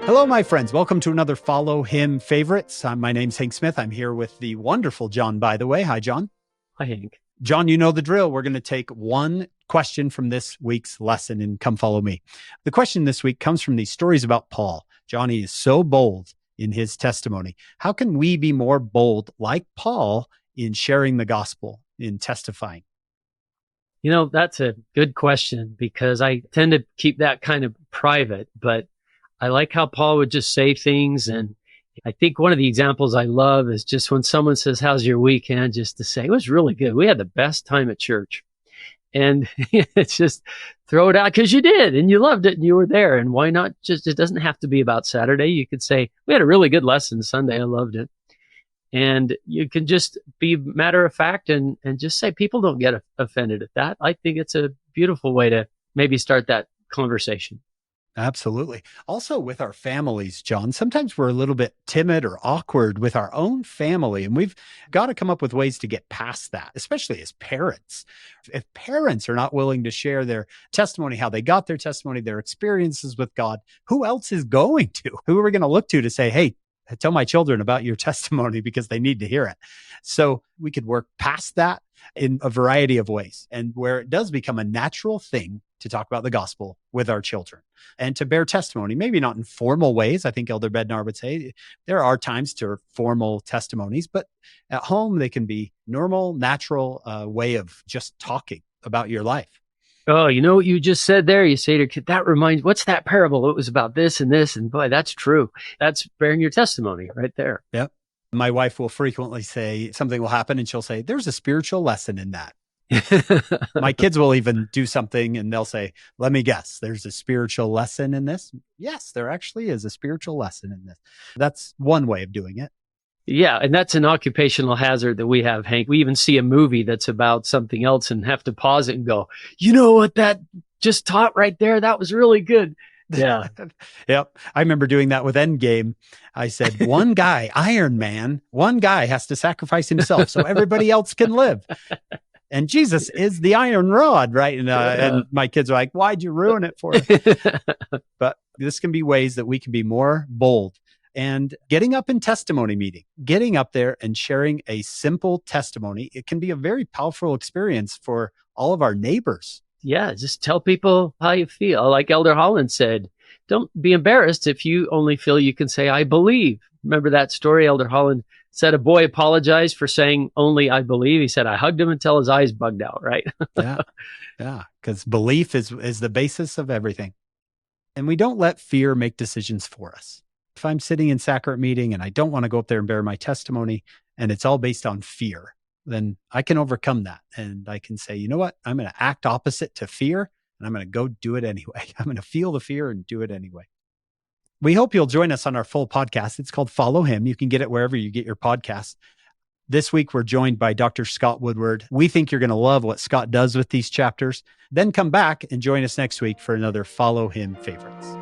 Hello, my friends. Welcome to another Follow Him Favorites. My name's Hank Smith. I'm here with the wonderful John Bytheway. Hi, John. Hi, Hank. John, you know the drill. We're going to take one question from this week's lesson and come follow me. The question this week comes from these stories about Paul. Johnny is so bold in his testimony. How can we be more bold like Paul in sharing the gospel, in testifying? You know, that's a good question because I tend to keep that kind of private, but I like how Paul would just say things. And I think one of the examples I love is just when someone says, "How's your weekend?" just to say, "It was really good. We had the best time at church." And it's just throw it out because you did and you loved it and you were there. And why not just, it doesn't have to be about Saturday. You could say, "We had a really good lesson Sunday. I loved it." And you can just be matter of fact and just say, people don't get offended at that. I think it's a beautiful way to maybe start that conversation. Absolutely. Also with our families, John, sometimes we're a little bit timid or awkward with our own family, and we've got to come up with ways to get past that, especially as parents. If parents are not willing to share their testimony, how they got their testimony, their experiences with God, who else is going to? Who are we going to look to say, "Hey, tell my children about your testimony," because they need to hear it. So we could work past that in a variety of ways, and where it does become a natural thing to talk about the gospel with our children and to bear testimony, maybe not in formal ways. I think Elder Bednar would say there are times to formal testimonies, but at home, they can be normal, natural way of just talking about your life. Oh, you know what you just said there? You say to your kid, "That reminds, what's that parable? It was about this and this." And boy, that's true. That's bearing your testimony right there. Yep. My wife will frequently say something will happen and she'll say, "There's a spiritual lesson in that." My kids will even do something and they'll say, "Let me guess, there's a spiritual lesson in this?" Yes, there actually is a spiritual lesson in this. That's one way of doing it. Yeah, and that's an occupational hazard that we have, Hank. We even see a movie that's about something else and have to pause it and go, "You know what that just taught right there? That was really good." Yeah. Yep. I remember doing that with Endgame. I said, one guy, Iron Man, one guy has to sacrifice himself so everybody else can live. And Jesus is the iron rod, right? And my kids are like, "Why'd you ruin it for us?" But this can be ways that we can be more bold. And getting up in testimony meeting, getting up there and sharing a simple testimony, it can be a very powerful experience for all of our neighbors. Yeah, just tell people how you feel. Like Elder Holland said, don't be embarrassed if you only feel you can say, "I believe." Remember that story? Elder Holland said a boy apologized for saying only "I believe." He said, "I hugged him until his eyes bugged out," right? Yeah. Because belief is the basis of everything. And we don't let fear make decisions for us. If I'm sitting in sacrament meeting and I don't want to go up there and bear my testimony and it's all based on fear, then I can overcome that. And I can say, "You know what? I'm going to act opposite to fear and I'm going to go do it anyway. I'm going to feel the fear and do it anyway." We hope you'll join us on our full podcast. It's called Follow Him. You can get it wherever you get your podcasts. This week, we're joined by Dr. Scott Woodward. We think you're going to love what Scott does with these chapters. Then come back and join us next week for another Follow Him Favorites.